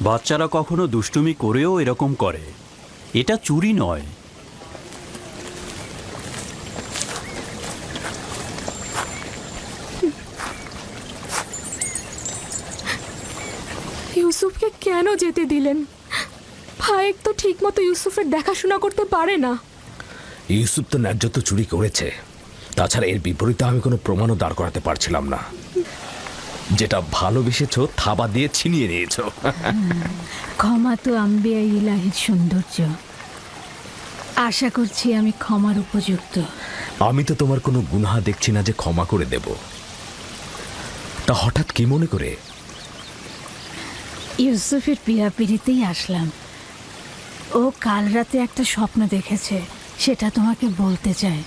বাচ্চারা কখনো দুষ্টুমি করেও এরকম করে, এটা চুরি নয়। ইউসুফকে কেন যেতে দিলেন? ফায়েক তো ঠিক মতো ইউসুফের দেখাশোনা করতে পারে না। ইউসুফ তো ন্যায্য তো চুরি করেছে, তাছাড়া এর বিপরীতে আমি কোনো প্রমাণও দাঁড় করাতে পারছিলাম না। যেটা ভালোবেসেছ থাবা দিয়ে ছিনিয়ে নিয়েছ। ক্ষমা তো আম্বিয়া ইলাহির সৌন্দর্য। আশা করছি আমি ক্ষমার উপযুক্ত। আমি তো তোমার কোনো গুনাহ দেখছি না যে ক্ষমা করে দেব। তা হঠাৎ কি মনে করে? ইউসুফের পিড়াপিড়িতেই আসলাম। ও কাল রাতে একটা স্বপ্ন দেখেছে, সেটা তোমাকে বলতে চাই।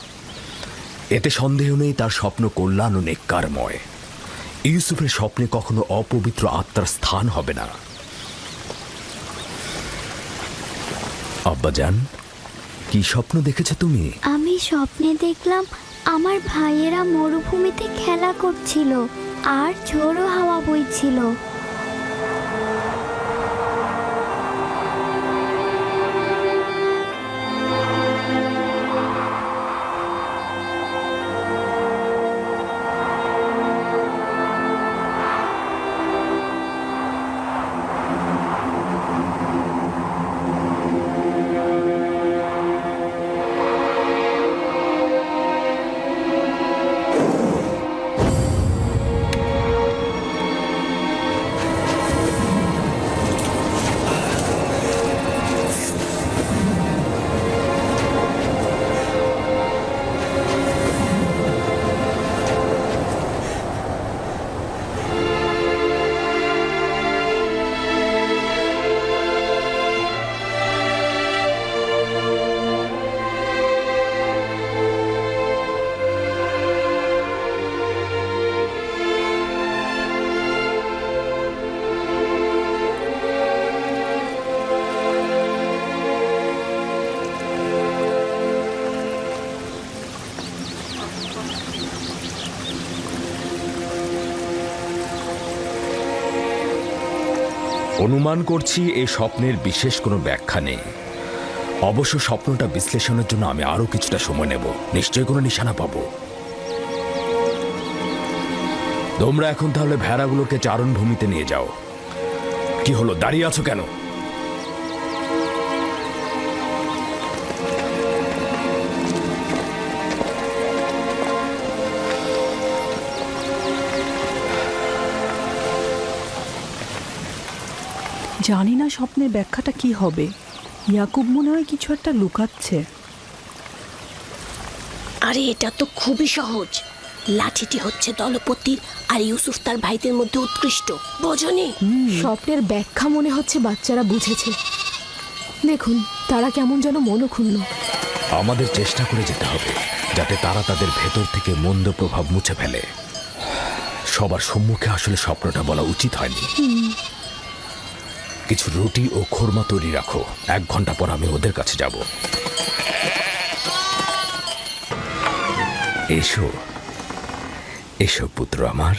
এতে সন্দেহ নেই তার স্বপ্ন কল্যাণ ও নেককারময়। ইউসুফের স্বপ্নে কখনো অপবিত্র আত্মার স্থান হবে না। আব্বাজান, কি স্বপ্ন দেখেছো তুমি? আমি স্বপ্নে দেখলাম আমার ভাইয়েরা মরুভূমিতে খেলা করছিল আর ঝোড়ো হাওয়া বইছিল। অনুমান করছি এই স্বপ্নের বিশেষ কোনো ব্যাখ্যা নেই। অবশ্য স্বপ্নটা বিশ্লেষণের জন্য আমি আরো কিছুটা সময় নেব। নিশ্চয়ই কোনো নিশানা পাবো। তোমরা এখন তাহলে ভেড়াগুলোকে চারণভূমিতে নিয়ে যাও। কি হলো, দাঁড়িয়ে আছো কেন? জানি না স্বপ্নের ব্যাখ্যাটা কি হবে। ইয়াকুব মনে হয় কিছু একটা লুকাচ্ছে। আরে এটা তো খুবই সহজ। লাঠিটি হচ্ছে দলপতির আর ইউসুফ তার ভাইদের মধ্যে উৎকৃষ্ট, বোঝনি? স্বপ্নের ব্যাখ্যা মনে হচ্ছে বাচ্চারা বুঝেছে। দেখুন তারা কেমন যেন মনক্ষুণ্ণ। আমাদের চেষ্টা করে যেতে হবে যাতে তারা তাদের ভেতর থেকে মন্দ প্রভাব মুছে ফেলে। সবার সম্মুখে আসলে স্বপ্নটা বলা উচিত হয়নি। কিছু রুটি ও খোরমা তৈরি রাখো, 1 ঘন্টা পর আমি ওদের কাছে যাব। এসো এসো পুত্র আমার।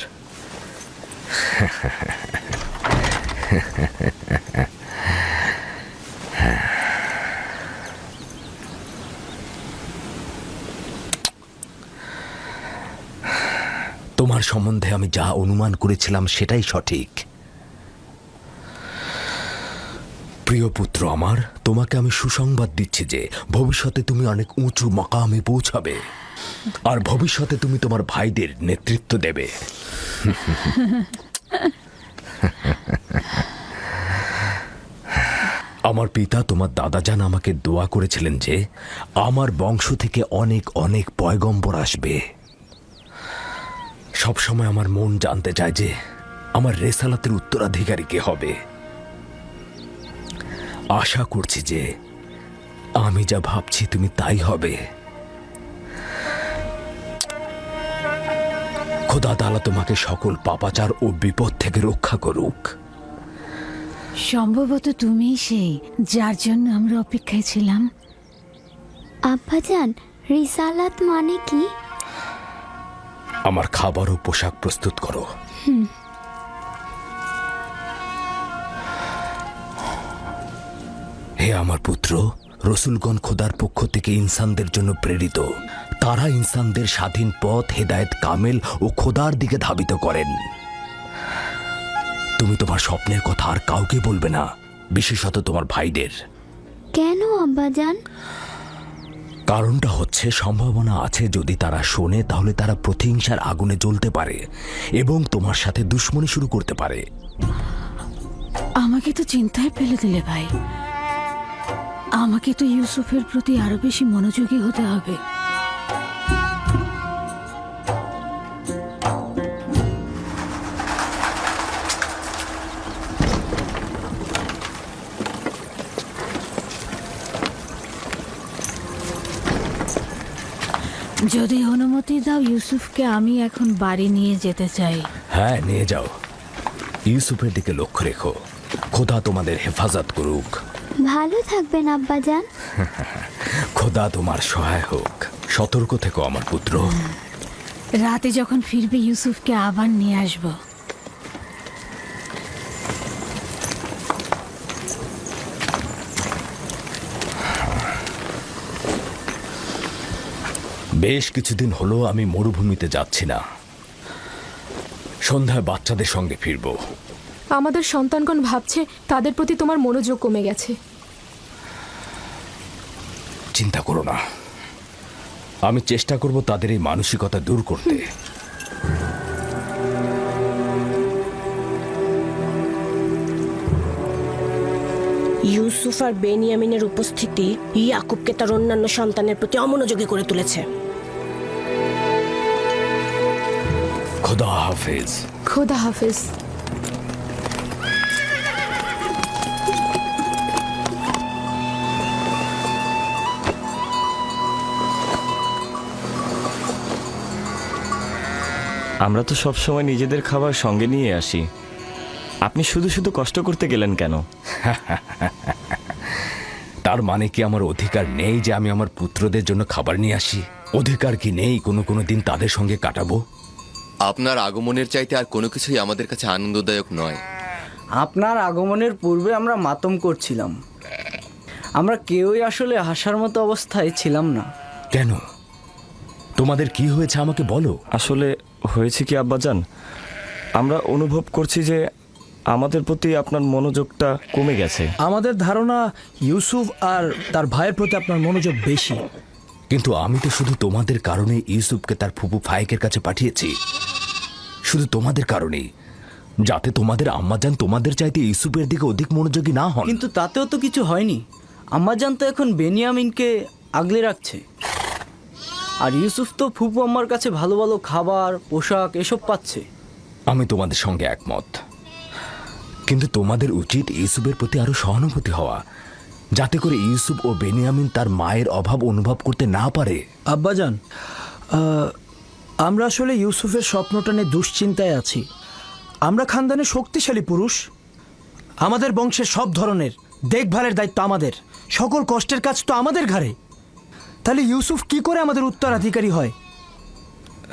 তোমার সম্বন্ধে আমি যা অনুমান করেছিলাম সেটাই সঠিক। প্রিয় পুত্র আমার, তোমাকে আমি সুসংবাদ দিচ্ছি যে ভবিষ্যতে তুমি অনেক উঁচু মাকামে পৌঁছাবে, আর ভবিষ্যতে তুমি তোমার ভাইদের নেতৃত্ব দেবে। আমার পিতা তোমার দাদাজান আমাকে দোয়া করেছিলেন যে আমার বংশ থেকে অনেক অনেক পয়গম্বর আসবে। সবসময় আমার মন জানতে চায় যে আমার রেসালাতের উত্তরাধিকারী কে হবে। আশা করছি যে আমি যা ভাবছি তুমি তাই হবে। খোদা তাআলা তোমাকে সকল পাপাচার ও বিপদ থেকে রক্ষা করুক। সম্ভবত তুমিই সেই যার জন্য আমরা অপেক্ষায় ছিলাম। আব্বাজান, রিসালাত মানে কি? আমার খাবার ও পোশাক প্রস্তুত করো। হে আমার পুত্র, রসুলগণ খোদার পক্ষ থেকে ইনসানদের জন্য প্রেরিত। তারা ইনসানদের স্বাধীন পথ, হেদায়েত কামেল ও খোদার দিকে ধাবিত করেন। তুমি তোমার স্বপ্নের কথা আর কাউকে বলবে না, বিশেষত তোমার ভাইদের। কেন আব্বাজান? কারণটা হচ্ছে, সম্ভাবনা আছে যদি তারা শোনে তাহলে তারা প্রতিহিংসার আগুনে জ্বলতে পারে এবং তোমার সাথে দুশ্মনী শুরু করতে পারে। আমাকে তো চিন্তায় ফেলে দিলে ভাই। আমাকে তো ইউসুফের প্রতি আরো বেশি মনোযোগী হতে হবে। যদি অনুমতি দাও, ইউসুফকে আমি এখন বাড়ি নিয়ে যেতে চাই। হ্যাঁ, নিয়ে যাও। ইউসুফের দিকে লক্ষ্য রেখো। খোদা তোমাদের হেফাজত করুক। ভালো থাকবেন আব্বাজান। খোদা তোমার সহায় হোক। সতর্ক থেকো আমার পুত্র। রাতে যখন ফিরবে ইউসুফকে আবার নিয়ে আসবো। বেশ কিছুদিন হলো আমি মরুভূমিতে যাচ্ছি না। সন্ধ্যায় বাচ্চাদের সঙ্গে ফিরব। আমাদের সন্তানগণ ভাবছে তাদের প্রতি তোমার মনোযোগ কমে গেছে। চিন্তা করো না, আমি চেষ্টা করব তাদের এই মানসিকতা দূর করতে। ইউসুফ আর বেনিয়ামিনের উপস্থিতি ইয়াকুবকে তার অন্যান্য সন্তানের প্রতি অমনোযোগী করে তুলেছে। খোদা হাফেজ। খোদা হাফেজ। আমরা তো সবসময় নিজেদের খাবার সঙ্গে নিয়ে আসি। আপনি শুধু শুধু কষ্ট করতে গেলেন কেন? তার মানে কি আমার অধিকার নেই যে আমি আমার পুত্রদের জন্য খাবার নিয়ে আসি? অধিকার কি নেই কোনো দিন তাদের সঙ্গে কাটাবো? আপনার আগমনের চাইতে আর কোনো কিছুই আমাদের কাছে আনন্দদায়ক নয়। আপনার আগমনের পূর্বে আমরা মাতম করছিলাম। আমরা কেউই আসলে হাসার মতো অবস্থায় ছিলাম না। কেন? তোমাদের কি হয়েছে আমাকে বলো। আসলে হয়েছে কি আব্বাজান, আমরা অনুভব করছি যে আমাদের প্রতি আপনার মনোযোগটা কমে গেছে। আমাদের ধারণা ইউসুফ আর তার ভাইয়ের প্রতি আপনার মনোযোগ বেশি। কিন্তু আমি তো শুধু তোমাদের কারণে ইউসুফকে তার ফুপু ফায়েকের কাছে পাঠিয়েছি। শুধু তোমাদের কারণেই, যাতে তোমাদের আম্মাজান তোমাদের চাইতে ইউসুফের দিকে অধিক মনোযোগী না হন। কিন্তু তাতেও তো কিছু হয়নি। আম্মাজান তো এখন বেনিয়ামিনকে আগলে রাখছে, আর ইউসুফ তো ফুপু আম্মার কাছে ভালো ভালো খাবার, পোশাক এসব পাচ্ছে। আমি তোমাদের সঙ্গে একমত, কিন্তু তোমাদের উচিত ইউসুফের প্রতি আরো সহানুভূতি হওয়া, যাতে করে ইউসুফ ও বেনিয়ামিন তার মায়ের অভাব অনুভব করতে না পারে। আব্বাজান, আমরা আসলে ইউসুফের স্বপ্নটা নিয়ে দুশ্চিন্তায় আছি। আমরা খানদানের শক্তিশালী পুরুষ, আমাদের বংশের সব ধরনের দেখভালের দায়িত্ব আমাদের, সকল কষ্টের কাজ তো আমাদের ঘাড়ে। তাহলে ইউসুফ কি করে আমাদের উত্তরাধিকারী হয়?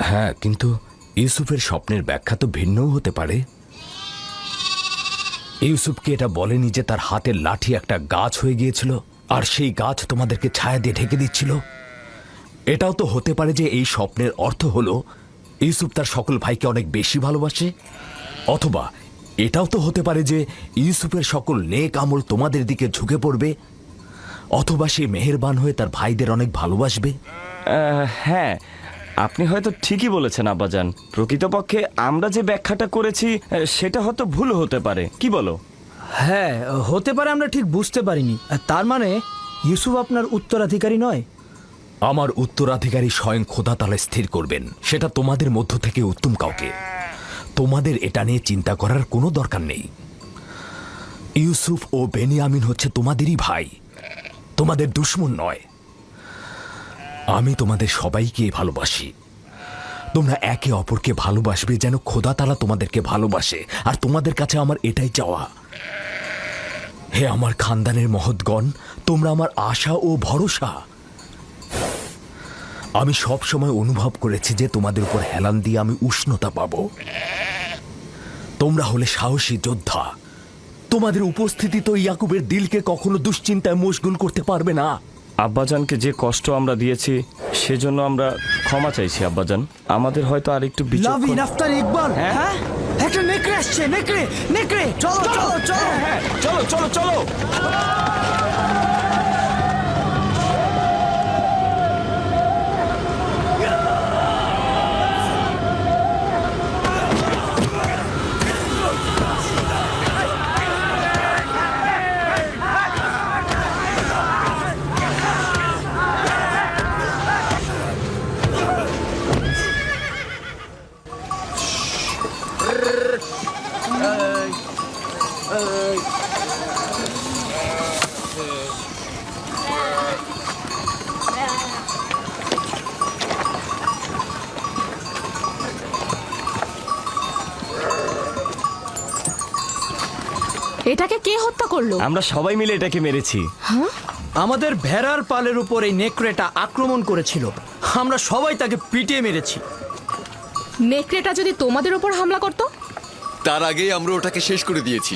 হ্যাঁ, কিন্তু ইউসুফের স্বপ্নের ব্যাখ্যা তো ভিন্নও হতে পারে। ইউসুফকে এটা বলেনি যে তার হাতের লাঠি একটা গাছ হয়ে গিয়েছিল আর সেই গাছ তোমাদেরকে ছায়া দিয়ে ঢেকে দিচ্ছিল। এটাও তো হতে পারে যে এই স্বপ্নের অর্থ হলো ইউসুফ তার সকল ভাইকে অনেক বেশি ভালোবাসে। অথবা এটাও তো হতে পারে যে ইউসুফের সকল নেক আমল তোমাদের দিকে ঝুঁকে পড়বে। অথবা সে মেহেরবান হয়ে তার ভাইদের অনেক ভালোবাসবে। হ্যাঁ, আপনি হয়তো ঠিকই বলেছেন আব্বাজান। প্রকৃতপক্ষে আমরা যে ব্যাখ্যাটা করেছি সেটা হয়তো ভুল হতে পারে। কি বলো? হ্যাঁ, হতে পারে, আমরা ঠিক বুঝতে পারিনি। তার মানে ইউসুফ আপনার উত্তরাধিকারী নয়? আমার উত্তরাধিকারী স্বয়ং খোদা তাআলা স্থির করবেন, সেটা তোমাদের মধ্য থেকে উত্তম কাউকে। তোমাদের এটা নিয়ে চিন্তা করার কোনো দরকার নেই। ইউসুফ ও বেনিয়ামিন হচ্ছে তোমাদেরই ভাই, তোমাদের দুশমন নয়। আমি তোমাদের সবাইকে ভালোবাসি। তোমরা একে অপরকে ভালোবাসবে যেন খোদা তাআলা তোমাদেরকে ভালোবাসে, আর তোমাদের কাছে আমার এটাই চাওয়া। হে আমার খানদানের মহৎগণ, তোমরা আমার আশা ও ভরসা। আমি সব সময় অনুভব করেছি যে তোমাদের উপর হেলান দিয়ে আমি উষ্ণতা পাবো। তোমরা হলে সাহসী যোদ্ধা, তোমাদের উপস্থিতি তো ইয়াকুবের দিলকে কখনো দুশ্চিন্তায় মশগুল করতে পারবে না। আব্বাজানকে যে কষ্ট আমরা দিয়েছি সেজন্য আমরা ক্ষমা চাইছি আব্বাজান। আমাদের হয়তো আর একটু লাভি নাফতার ইকবাল, হ্যাঁ একটা নেকড়ে আসছে, নেকড়ে নেকড়ে, চলো চলো চলো। চলো চলো চলো। এটাকে কে হত্যা করলো? আমরা সবাই মিলে এটাকে মেরেছি। আমাদের ভেড়ার পালের উপর এই নেকড়েটা আক্রমণ করেছিল, আমরা সবাই তাকে পিটিয়ে মেরেছি। নেকড়েটা যদি তোমাদের ওপর হামলা করতো? তার আগেই আমরা ওটাকে শেষ করে দিয়েছি।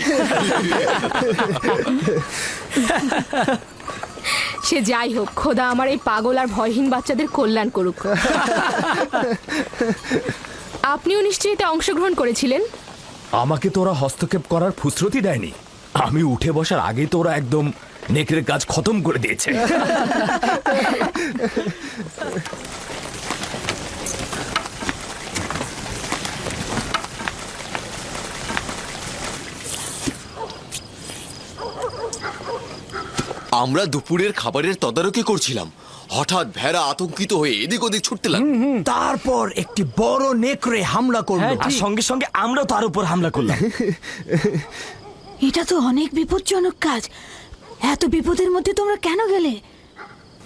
সে যাই হোক, খোদা আমার এই পাগল আর ভয়হীন বাচ্চাদের কল্যাণ করুক। আপনিও নিশ্চয়ই এতে অংশগ্রহণ করেছিলেন? আমাকে তোরা হস্তক্ষেপ করার ফুসরতি দেয়নি। আমি উঠে বসার আগেই তোরা একদম নেকড়ের কাজ খতম করে দিয়েছে। আমরা দুপুরের খাবারের তদারকি করছিলাম, হঠাৎ ভেড়া আতঙ্কিত হয়ে এদিক ওদিক ছুটতে লাগলো। তারপর একটি বড় নেকড়ে হামলা করলো। আর সঙ্গে সঙ্গে আমরা তার উপর হামলা করলাম। এটা তো অনেক বিপজ্জনক কাজ। এত বিপদের মধ্যে তোমরা কেন গেলে?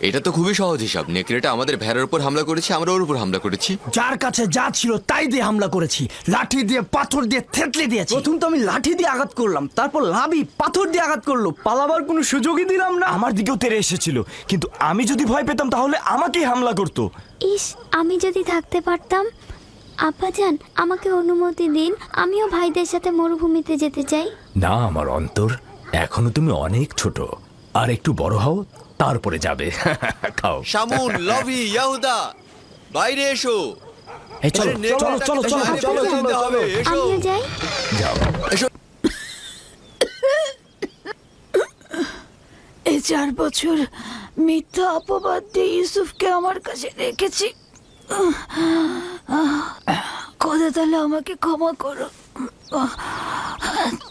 এটা তো খুবই সহজ হিসাব। নেকড়েটা আমাদের ভেড়ার উপর হামলা করেছে, আমরা ওর উপর হামলা করেছি। যার কাছে যা ছিল তাই দিয়ে হামলা করেছি, লাঠি দিয়ে পাথর দিয়ে থেতলে দিয়েছি। প্রথম তো আমি লাঠি দিয়ে আঘাত করলাম, তারপর লাভি পাথর দিয়ে আঘাত করলো, পালাবার কোনো সুযোগই দিলাম না। আমার দিকেও তেড়ে এসেছিল, কিন্তু আমি যদি ভয় পেতাম তাহলে আমাকেই হামলা করতো। ইস, আমি যদি থাকতে পারতাম। আব্বাজান, আমাকে অনুমতি দিন, আমিও ভাইদের সাথে মরুভূমিতে যেতে চাই। না আমার অন্তর, এখনো তুমি অনেক ছোট, আর একটু বড় হও তারপরে যাবে। খাও। শামুন, লভি, ইয়াহুদা, বাইরে এসো। এই চলো আরে নেকড়েটাকে চলো চলো বাইরে চলো ফেলে দিতে হবে, এসো। আমিও যাই। যাও। এই 4 বছর মিথ্যা অপবাদ দিয়ে ইউসুফকে আমার কাছে রেখেছি। খোদা তাহলে আমাকে ক্ষমা করো,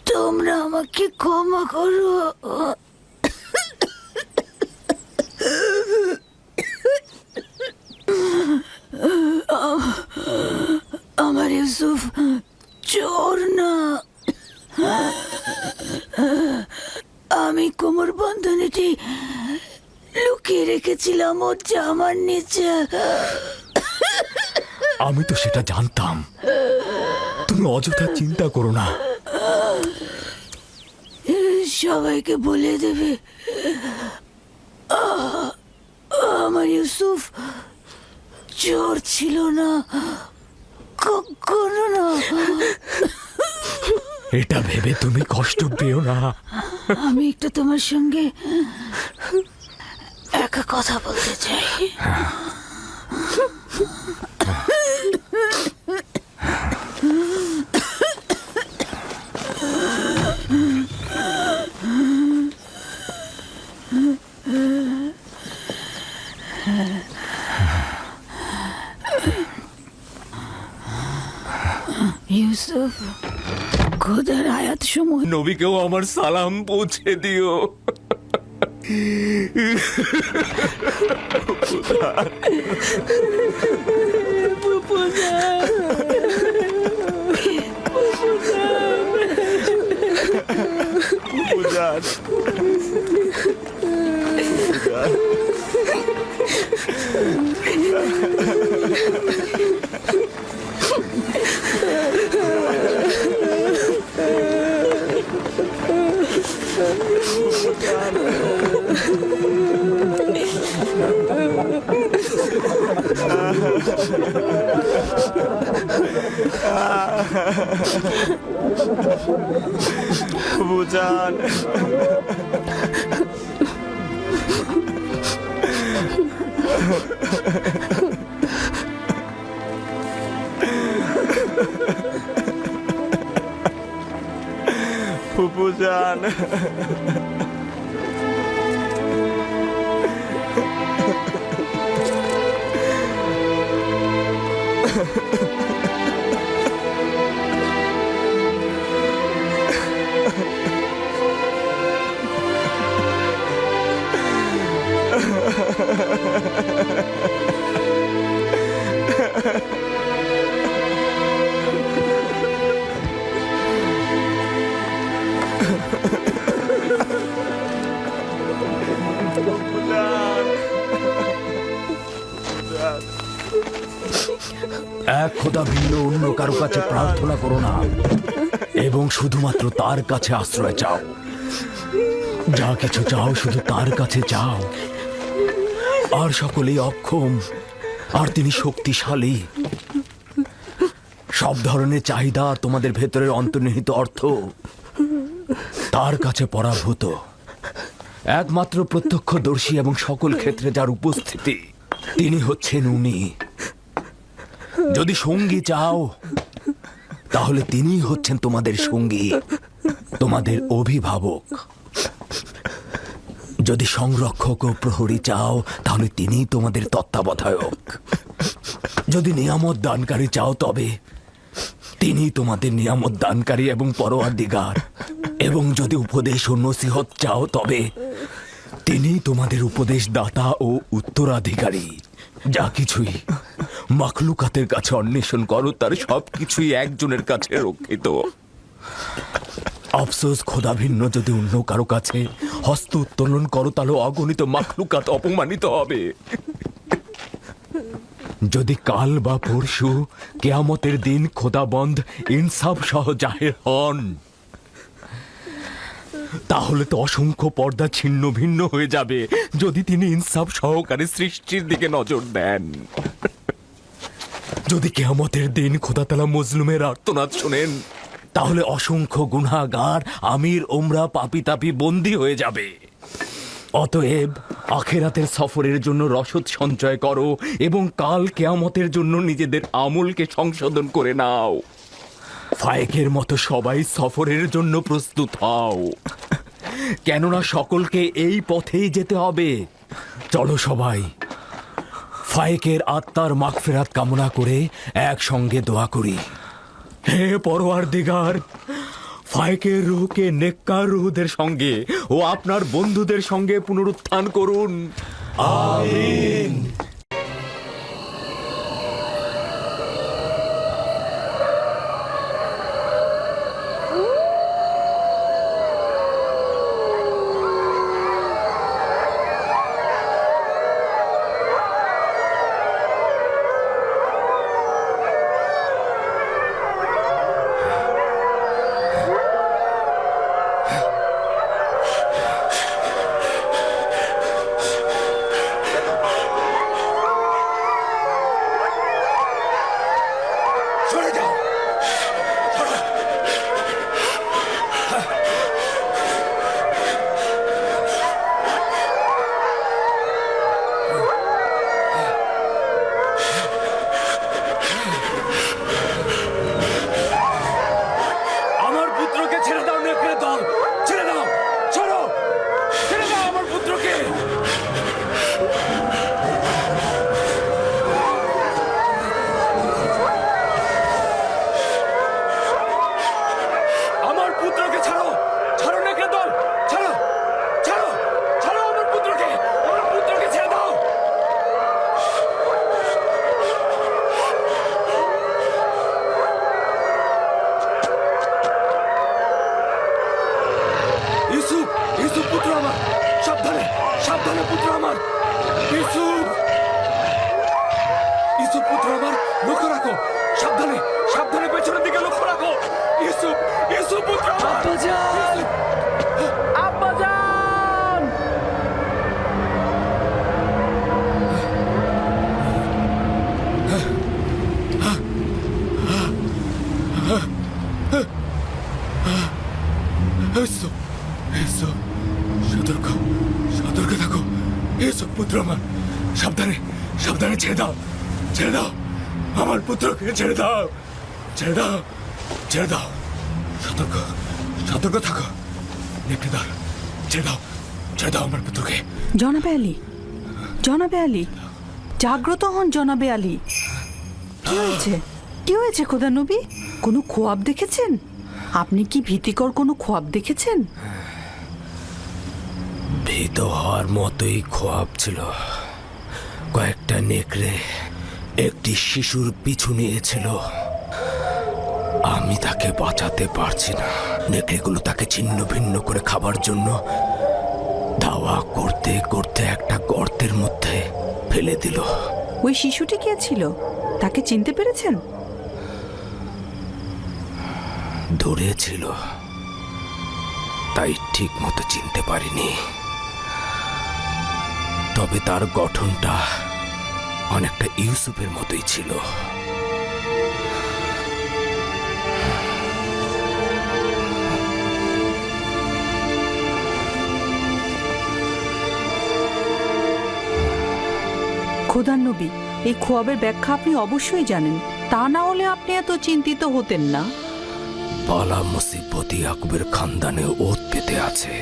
তোমরা আমাকে ক্ষমা করো। আমার ইউসুফ চোর না। আমি কোমর বন্ধনীটি লুকিয়ে রেখেছিলাম ওর জামার নিচে। আমি তো সেটা জানতাম। তুমি অযথা চিন্তা করো না। সবাইকে বলে দেবে আমার ইউসুফ চোর ছিল না, কখনো না। এটা ভেবে তুমি কষ্ট পেও না। আমি একটু তোমার সঙ্গে একা কথা বলতে চাই। ইউসুফ, খোদার আয়াত সমূহ নবীকেও আমার সালাম পৌঁছে দিও। ফুফুজান। ফুফুজান। এক খোদা ভিন্ন অন্য কারো কাছে প্রার্থনা করো না এবং শুধুমাত্র তার কাছে আশ্রয় চাও। যা কিছু চাও শুধু তার কাছে চাও। আর সকলেই অক্ষম, আর তিনি শক্তিশালী। সব ধরনের চাহিদা আর তোমাদের ভেতরের অন্তর্নিহিত অর্থ তার কাছে পরাভূত। একমাত্র প্রত্যক্ষদর্শী এবং সকল ক্ষেত্রে যার উপস্থিতি, তিনি হচ্ছেন উনি। যদি সঙ্গী চাও তাহলে তিনিই হচ্ছেন তোমাদের সঙ্গী, তোমাদের অভিভাবক। যদি সংরক্ষক ও প্রহরী চাও তাহলে তিনিই তোমাদের তত্ত্বাবধায়ক। যদি নিয়ামত দানকারী চাও তবে তিনি তোমাদের নিয়ামত দানকারী এবং পরওয়ারদিগার। এবং যদি উপদেশ ও নসিহত চাও তবে তিনি তোমাদের উপদেশ দাতা ও উত্তরাধিকারী। যা কিছুই মাখলুকাতের কাছে অন্বেষণ করো তার সবকিছুই একজনের কাছে রক্ষিত। আফসোস, খোদা ভিন্ন যদি অন্য কারো কাছে হস্ত উত্তোলন করো তাহলে অগণিত মাখলুকাত অপমানিত হবে। যদি কাল বা পরশু কেয়ামতের দিন খোদাবন্ধ ইনসাফ সহ জাহের হন তাহলে তো অসংখ্য পর্দা ছিন্ন ভিন্ন হয়ে যাবে যদি তিনি ইনসাফ সহকারে সৃষ্টির দিকে নজর দেন। যদি কেয়ামতের দিন খোদাতালা মজলুমের আর্তনাদ শোনেন তাহলে অসংখ্য গুনাহগার আমির ওমরা পাপি তাপি বন্দী হয়ে যাবে। অতএব আখেরাতের সফরের জন্য রসদ সঞ্চয় করো এবং কাল কেয়ামতের জন্য নিজেদের আমলকে সংশোধন করে নাও। ফায়েকের মতো সবাই সফরের জন্য প্রস্তুত হও, কেননা সকলকে এই পথেই যেতে হবে। চলো সবাই ফায়েকের আত্মার মাগফিরাত কামনা করে একসঙ্গে দোয়া করি। হে পরওয়ারদিগার, ফায়েকের রূহকে নেককার রূহদের সঙ্গে ও আপনার বন্ধুদের সঙ্গে পুনরুত্থান করুন। আমিন। ইউসুফ, ইউসুফ, সতর্ক, সতর্ক থাকো। ইউসুফ পুত্র আমার, সাবধানে, সাবধানে, ছেড়ে দাও, ছেড়ে দাও, আমার পুত্রকে ছেড়ে দাও, ছেড়ে দাও, ছেড়ে দাও, সতর্ক, সতর্ক থাকো। নেকড়েদার, ছেড়ে দাও, ছেড়ে দাও আমার পুত্রকে। জনাবে আলী, জনাবে আলী, জাগ্রত হন জনাবে আলী। কি হয়েছে, কি হয়েছে খোদা নবী? কোনো খোয়াব দেখেছেন? আপনি কি ভীতিকর কোনো খোয়াব দেখেছেন? ভীত হওয়ার মতোই খোয়াব ছিল। কয়েকটা নেকড়ে একটি শিশুর পিছু নিয়েছিল। আমি তাকে বাঁচাতে পারছি না। নেকড়েগুলো তাকে ছিন্ন ভিন্ন করে খাবার জন্য ধাওয়া করতে করতে একটা গর্তের মধ্যে ফেলে দিল। ওই শিশুটি কে ছিল? তাকে চিনতে পেরেছেন? দূরে ছিল, তাই ঠিক মতো চিনতে পারিনি। তবে তার গঠনটা অনেকটা ইউসুফের মতোই ছিল। খোদার নবী, এই খোয়াবের ব্যাখ্যা আপনি অবশ্যই জানেন, তা না হলে আপনি এত চিন্তিত হতেন না। পালা মুসিবত ইয়াকুবের খানদানে ওত পেতে আছে।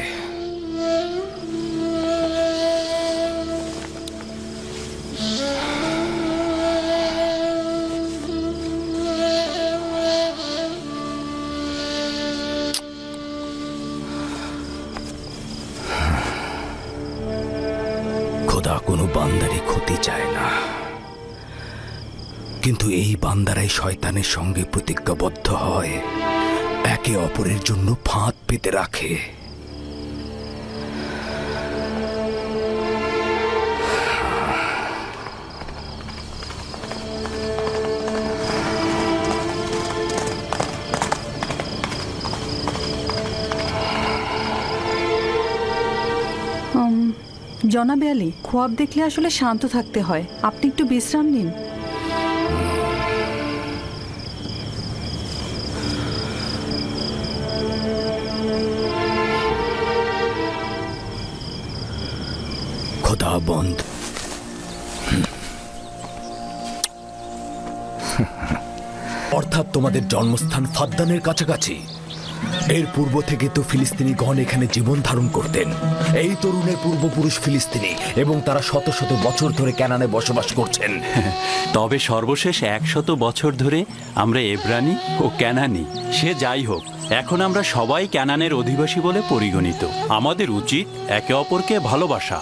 খোদা কোনো বান্দারই ক্ষতি চায় না, কিন্তু এই বান্দারাই শয়তানের সঙ্গে প্রতিজ্ঞাবদ্ধ হয়, একে অপরের জন্য ফাঁদ পেতে রাখে। জনাবে আলী, খোয়াব দেখলে আসলে শান্ত থাকতে হয়। আপনি একটু বিশ্রাম নিন। খোদা বন্ধ। অর্থাৎ তোমাদের জন্মস্থান ফাদ্দানের কাছাকাছি। এর পূর্ব থেকে তো ফিলিস্তিনিগণ এখানে জীবন ধারণ করতেন। এই তরুণের পূর্বপুরুষ ফিলিস্তিনি এবং তারা শত শত বছর ধরে ক্যানানে বসবাস করছেন। তবে সর্বশেষ 100 বছর ধরে আমরা এব্রানি ও ক্যানানি। সে যাই হোক, এখন আমরা সবাই ক্যানানের অধিবাসী বলে পরিগণিত। আমাদের উচিত একে অপরকে ভালোবাসা।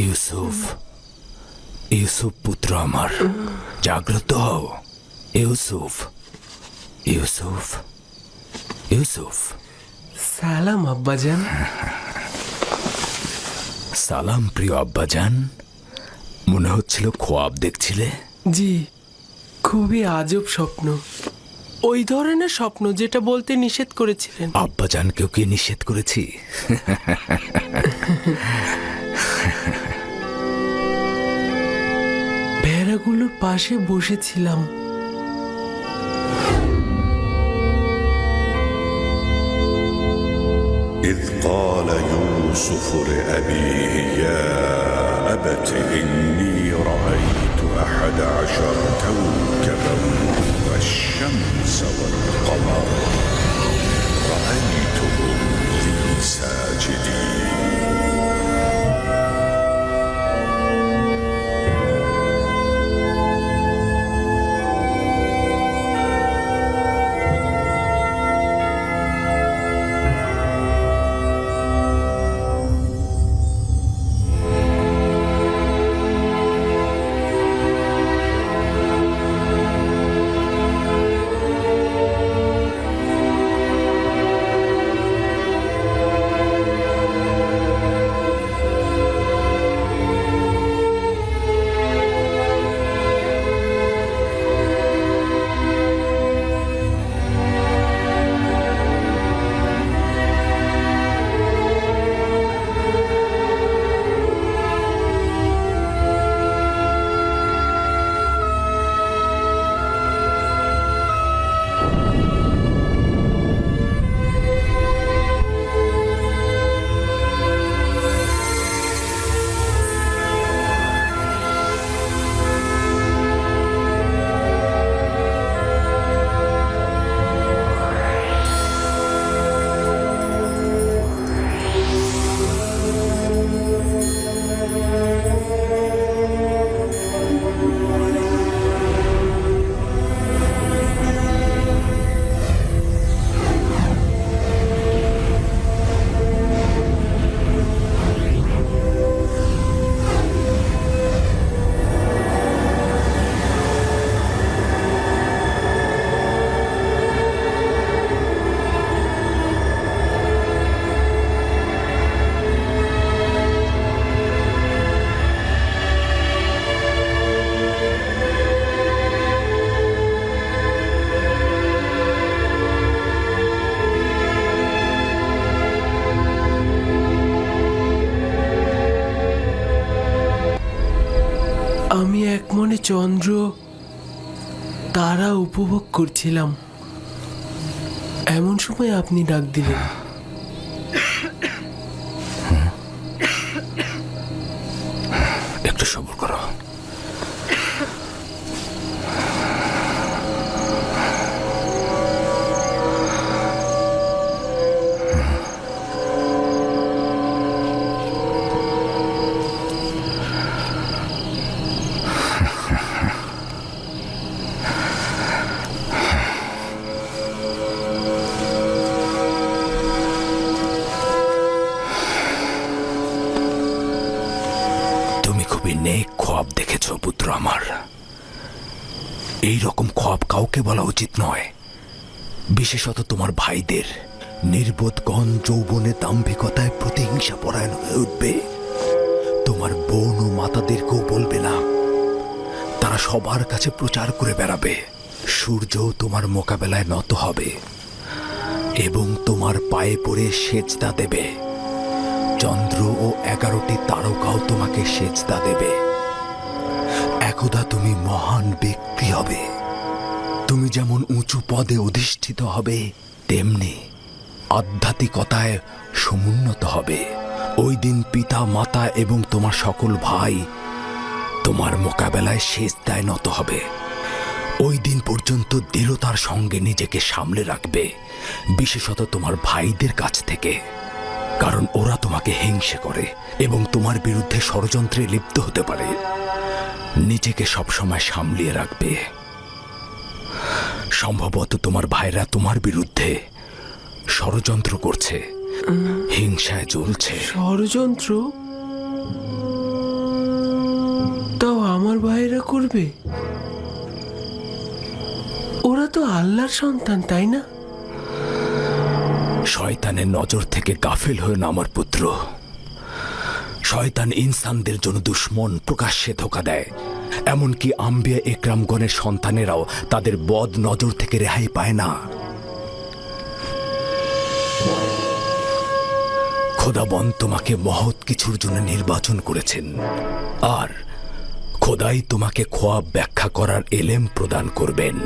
ইউসুফ, ইউসুফ পুত্র আমার, জাগ্রত হও। ইউসুফ, ইউসুফ, ইউসুফ। সালাম আব্বাজান। সালাম প্রিয় আব্বাজান। মনে হচ্ছিল খোয়াব দেখছিলে। জি, খুবই আজব স্বপ্ন। ওই ধরনের স্বপ্ন যেটা বলতে নিষেধ করেছিলেন। আব্বাজানকেও কি নিষেধ করেছি? ভেড়াগুলোর পাশে বসেছিলাম। إذ قال يوسف لأبيه يا أبت إني رأيت 11 كوكبا والشمس والقمر رأيتهم لي ساجدين. সামনে চন্দ্র তারা উপভোগ করছিলাম, এমন সময় আপনি ডাক দিলেন। একটু সবর করো। তুমি খুবই নেক খোয়াব দেখেছ পুত্র আমার। এই রকম খোয়াব কাউকে বলা উচিত নয়, বিশেষত তোমার ভাইদের। নির্বোধগণ যৌবনে দাম্ভিকতায় প্রতিহিংসা পরায়ণ হয়ে উঠবে। তোমার বোন ও মাতাদেরকেও বলবে না, তারা সবার কাছে প্রচার করে বেড়াবে। সূর্যও তোমার মোকাবেলায় নত হবে এবং তোমার পায়ে পড়ে সেজদা দেবে। চন্দ্র ও 11টি তারকাও তোমাকে সেজদা দেবে। একদা তুমি মহান ব্যক্তি হবে। তুমি যেমন উঁচু পদে অধিষ্ঠিত হবে, তেমনি আধ্যাত্মিকতায় সমুন্নত হবে। ওই দিন পিতা মাতা এবং তোমার সকল ভাই তোমার মোকাবেলায় সেজদায় নত হবে। ওই দিন পর্যন্ত দৃঢ়তার সঙ্গে নিজেকে সামলে রাখবে, বিশেষত তোমার ভাইদের কাছ থেকে, কারণ ওরা তোমাকে হিংসে করে এবং তোমার বিরুদ্ধে ষড়যন্ত্রে লিপ্ত হতে পারে। নিজেকে সবসময় সামলিয়ে রাখবে। সম্ভবত তোমার ভাইরা তোমার বিরুদ্ধে ষড়যন্ত্র করছে, হিংসায় জ্বলছে। ষড়যন্ত্র? তাও আমার ভাইরা করবে? ওরা তো আল্লাহর সন্তান, তাই না? শয়তানের নজর থেকে গাফেল হয়ে না আমার পুত্র। শয়তান ইনসানদের জন্য দুশ্মন, প্রকাশ্যে ধোঁকা দেয়। এমনকি আম্বিয়া একরামগণের সন্তানেরাও তাদের বদ নজর থেকে রেহাই পায় না। খোদাবন তোমাকে মহৎ কিছুর জন্য নির্বাচন করেছেন, আর খোদাই তোমাকে খোয়াব ব্যাখ্যা করার এলেম প্রদান করবেন।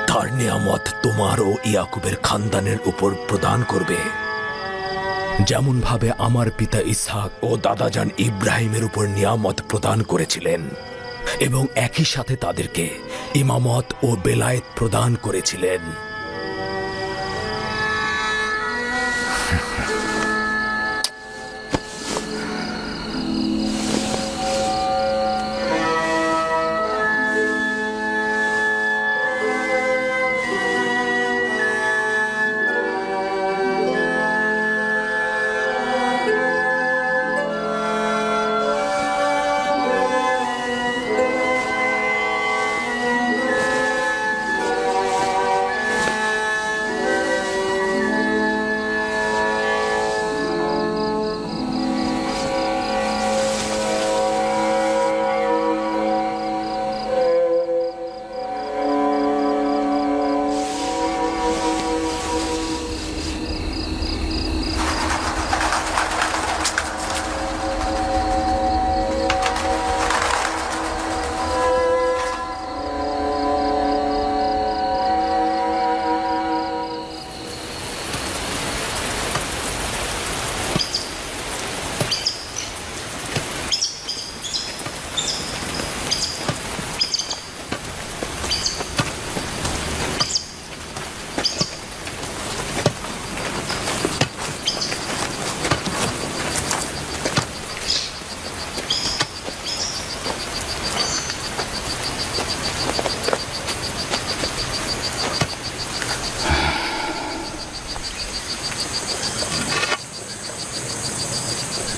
তার নিয়ামত তোমার ও ইয়াকুবের খানদানের উপর প্রদান করবে, যেমন ভাবে আমার পিতা ইসহাক ও দাদাজান ইব্রাহিমের উপর নিয়ামত প্রদান করেছিলেন এবং একই সাথে তাদেরকে ইমামত ও বেলায়েত প্রদান করেছিলেন।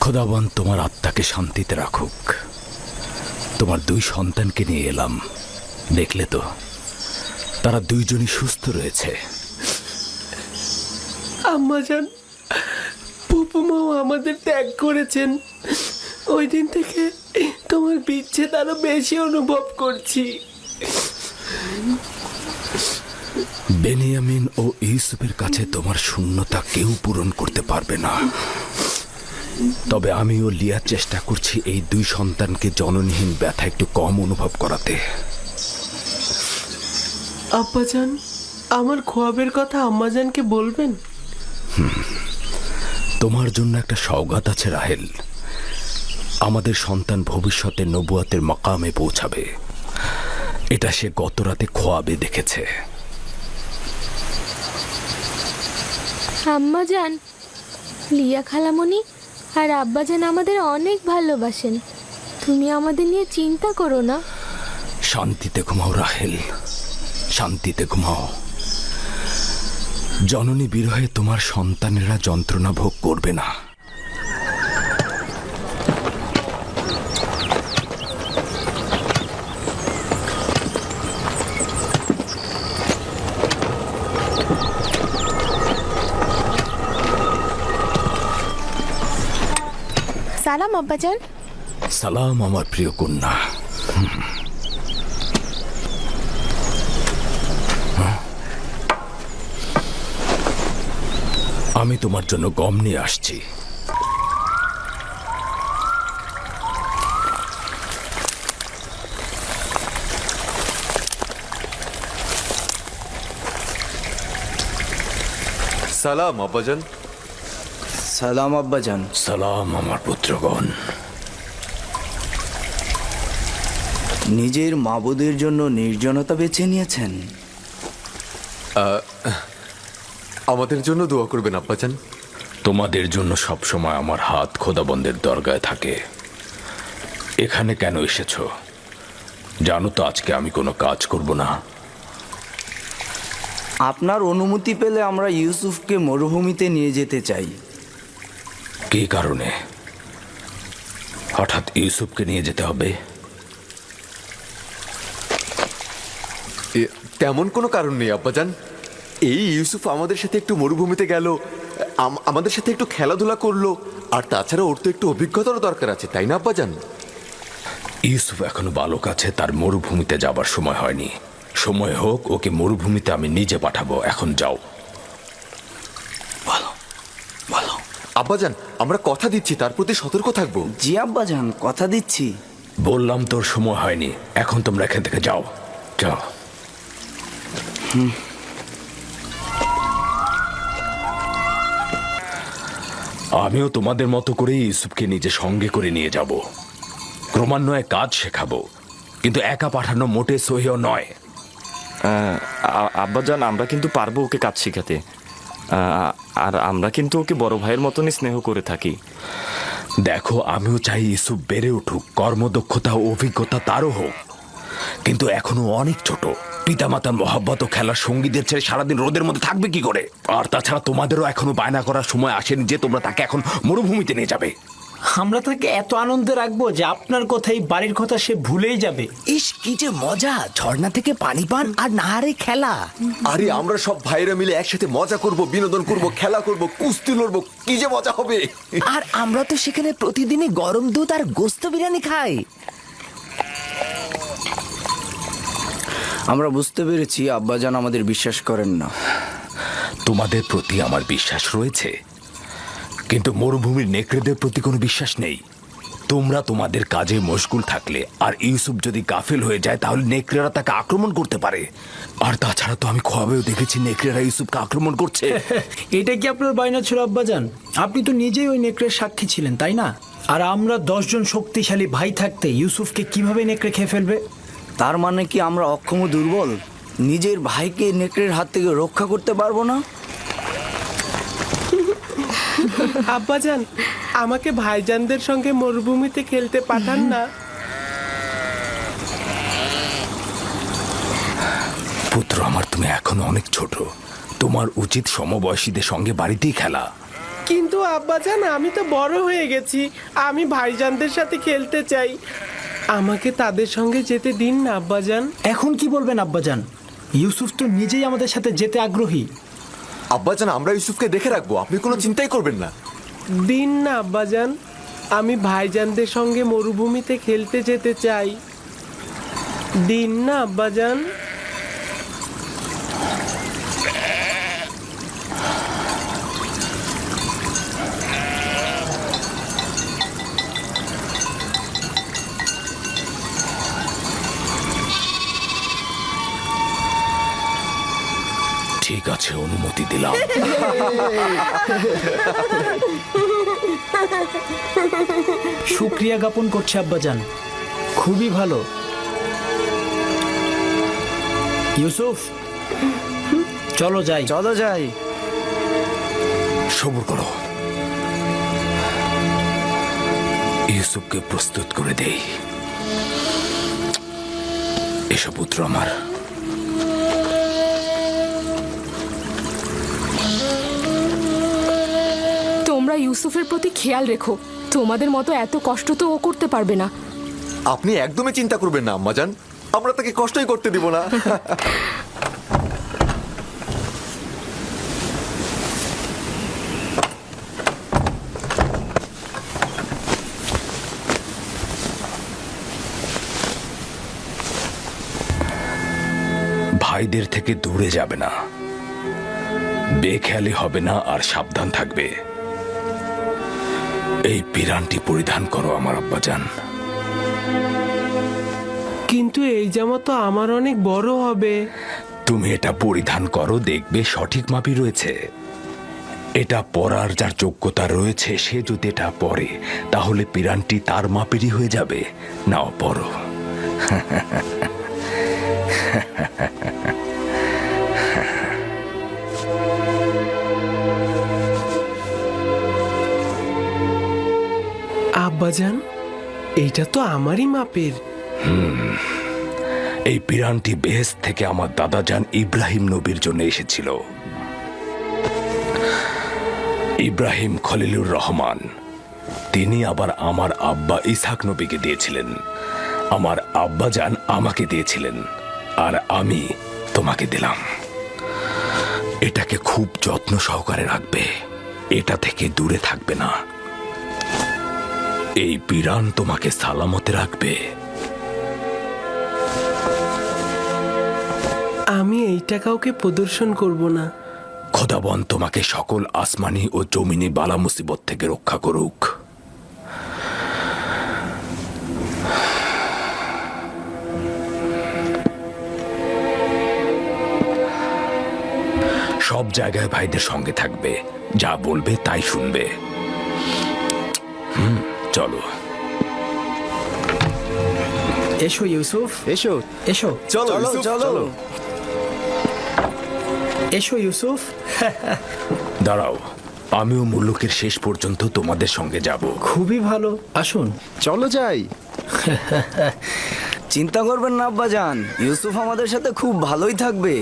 খোদাবন তোমার আত্মাকে শান্তিতে রাখুক। তোমার 2 সন্তানকে নিয়ে এলাম, দেখলে তো তারা দুইজনই সুস্থ রয়েছে। আম্মাজান, ফুপুমাও আমাদের ত্যাগ করেছেন। ওই দিন থেকে তোমার বিচ্ছেদ আরো বেশি অনুভব করছি। বেনিয়ামিন ও ইউসুফের কাছে তোমার শূন্যতা কেউ পূরণ করতে পারবে না। তবে আমিও লিয়ার চেষ্টা করছি এই দুই সন্তানকে জননীহীন ব্যথা একটু কম অনুভব করাতে। আব্বাজান, আমার খোয়াবের কথা আম্মাজানকে বলবেন? তোমার জন্য একটা সওগাত আছে রাহেল। আমাদের সন্তান ভবিষ্যতে নবুয়াতের মাকামে পৌঁছাবে, এটা সে গত রাতে খোয়াবে দেখেছে। আম্মাজান, লিয়া খালামণি আর আব্বাজান আমাদের অনেক ভালোবাসেন। তুমি আমাদের নিয়ে চিন্তা করো না। শান্তিতে ঘুমাও রাহেল, শান্তিতে ঘুমাও। জননী বিরহে তোমার সন্তানেরা যন্ত্রণা ভোগ করবে না। সালাম আব্বাজান। সালাম আমার প্রিয় কন্যা। আমি তোমার জন্য গম নিয়ে আসছি। সালাম আব্বাজান। সালাম আব্বাজান। সালাম আমার পুত্রগণ। নিজের মাবুদের জন্য নির্জনতা বেছে নিয়েছেন। আমাদের জন্য দোয়া করবেন আব্বাজান। তোমাদের জন্য সবসময় আমার হাত খোদাবন্দের দরগায় থাকে। এখানে কেন এসেছো জানো তো? আজকে আমি কোনো কাজ করব না। আপনার অনুমতি পেলে আমরা ইউসুফকে মরুভূমিতে নিয়ে যেতে চাই। কী কারণে হঠাৎ ইউসুফকে নিয়ে যেতে হবে? তেমন কোনো কারণ নেই আব্বাজান। এই ইউসুফ আমাদের সাথে একটু মরুভূমিতে গেল, আমাদের সাথে একটু খেলাধুলা করলো, আর তাছাড়া ওর তো একটু অভিজ্ঞতারও দরকার আছে, তাই না আব্বাজান? ইউসুফ এখনো বালক আছে, তার মরুভূমিতে যাবার সময় হয়নি। সময় হোক, ওকে মরুভূমিতে আমি নিজে পাঠাবো। এখন যাও। বলো বলো। আব্বাজান, আমরা কথা দিচ্ছি তার প্রতি সতর্ক থাকবো। জি আব্বাজান, কথা দিচ্ছি। বললাম তোর সময় হয়নি, এখন তোমরা এখান থেকে যাও যাও। আমিও তোমাদের মতো করে ইউসুফকে নিজে সঙ্গে করে নিয়ে যাব। ক্রমান্বয়ে কাজ শেখাবো, কিন্তু একা পাঠানো মোটে সহিও নয়। আব্বাজান, আমরা কিন্তু পারবো ওকে কাজ শেখাতে। আর আমরা কিন্তু ওকে বড় ভাইয়ের মতনই স্নেহ করে থাকি। দেখো, আমিও চাই ইউসুফ বেড়ে উঠুক, কর্মদক্ষতা ও অভিজ্ঞতা তারও হোক, কিন্তু এখনো অনেক ছোট। পিতামাতার মহাব্বত ও খেলার সঙ্গীদের ছেড়ে সারাদিন রোদের মধ্যে থাকবে কি করে? আর তাছাড়া তোমাদেরও এখনো বায়না করার সময় আসেনি যে তোমরা তাকে এখন মরুভূমিতে নিয়ে যাবে। আমরা তাকে এত আনন্দে রাখবো যে আপনার কথাই বাড়ির কথা সে ভুলেই যাবে। ইস, কি যে মজা! ঝর্ণা থেকে পানি পান আর নাহারে খেলা। আরে আমরা সব ভাইরা মিলে একসাথে মজা করব, বিনোদন করব, খেলা করব, কুস্তি লড়বো, কি যে মজা হবে! আর আমরা তো সেখানে প্রতিদিনই গরম দুধ আর গোস্ত বিরিয়ানি খাই। আমরা বুঝতে পেরেছি আব্বাজান আমাদের বিশ্বাস করেন না। তোমাদের প্রতি আমার বিশ্বাস রয়েছে, কিন্তু মরুভূমির নেকড়েদের প্রতি কোনো বিশ্বাস নেই। তোমরা তোমাদের কাজে মশগুল থাকলে আর ইউসুফ যদি গাফিল হয়ে যায়, তাহলে নেকড়েরা তাকে আক্রমণ করতে পারে। আর তাছাড়া তো আমি খোয়াবেও দেখেছি নেকড়েরা ইউসুফকে আক্রমণ করছে। এটা কি আপনার বায়না ছিল আব্বাজান? আপনি তো নিজেই ওই নেকড়ের সাক্ষী ছিলেন, তাই না? আর আমরা 10 জন শক্তিশালী ভাই থাকতে ইউসুফকে কিভাবে নেকড়ে খেয়ে ফেলবে? তার মানে কি আমরা অক্ষম ও দুর্বল? নিজের ভাইকে নেকড়ের হাত থেকে রক্ষা করতে পারবো না? আব্বাজান, আমাকে ভাইজানদের সঙ্গে মরুভূমিতে খেলতে পাঠান না। পুত্র আমার, তুমি এখনো অনেক ছোট। তোমার উচিত সমবয়সীদের সঙ্গে বাড়িতেই খেলা। কিন্তু আব্বাজান, আমি তো বড় হয়ে গেছি, আমি ভাইজানদের সাথে খেলতে চাই। আমাকে তাদের সঙ্গে যেতে দিন না আব্বাজান। এখন কি বলবেন আব্বাজান? ইউসুফ তো নিজেই আমাদের সাথে যেতে আগ্রহী। আব্বাজান, আমরা ইউসুফকে দেখে রাখবো, আপনি কোনো চিন্তাই করবেন না। দিন না আব্বাজান, আমি ভাইজানদের সঙ্গে মরুভূমিতে খেলতে যেতে চাই। দিন না আব্বাজান। কাছে অনুমতি দিলাম। শুক্রিয়া জ্ঞাপন করছি আব্বাজান, খুবই ভালো। ইউসুফ, চলো যাই। চলো যাই। সবুর করো, ইউসুফকে প্রস্তুত করে দেই। এসো পুত্র আমার। তোমরা ইউসুফের প্রতি খেয়াল রেখো, তোমাদের মতো এত কষ্ট তো ও করতে পারবে না। আপনি একদমই চিন্তা করবেন না আম্মাজান, আমরা তাকে কষ্টই করতে দিব না। ভাইদের থেকে দূরে যাবে না, বেখেয়ালি হবে না, আর সাবধান থাকবে। এই পিরানটি পরিধান করো আমার আব্বাজান। কিন্তু এই জামা তো আমার অনেক বড় হবে। তুমি এটা পরিধান করো, দেখবে সঠিক মাপই রয়েছে। এটা পরার যার যোগ্যতা রয়েছে সে যদি এটা পরে তাহলে পিরানটি তার মাপেরই হয়ে যাবে। নাও পরো। আব্বাজান, এইটা তো আমারই মাপের। এই পিরানটি বেহেশত থেকে আমার দাদাজান ইব্রাহিম নবীর জন্য এসেছিল। ইব্রাহিম খলিলুর রহমান, তিনি আবার আমার আব্বা ইসহাক নবীকে দিয়েছিলেন। আমার আব্বাজান আমাকে দিয়েছিলেন, আর আমি তোমাকে দিলাম। এটাকে খুব যত্ন সহকারে রাখবে, এটা থেকে দূরে থাকবে না। এই পিরান তোমাকে সালামতে রাখবে। আমি এইটা কাউকে প্রদর্শন করব না। খোদাবন তোমাকে সকল আসমানি ও জমিনি বালা মুসিবত থেকে রক্ষা করুক। সব জায়গায় ভাইদের সঙ্গে থাকবে, যা বলবে তাই শুনবে। চলো। এসো ইউসুফ, এসো এসো। চলো চলো ইউসুফ, চলো। চলো। এসো ইউসুফ। দাঁড়াও, আমিও মুলুকের শেষ পর্যন্ত তোমাদের সঙ্গে যাব। খুবই ভালো, আসুন। চলো যাই। চিন্তা করবেন না আব্বাজান, ইউসুফ আমাদের সাথে খুব ভালোই থাকবে।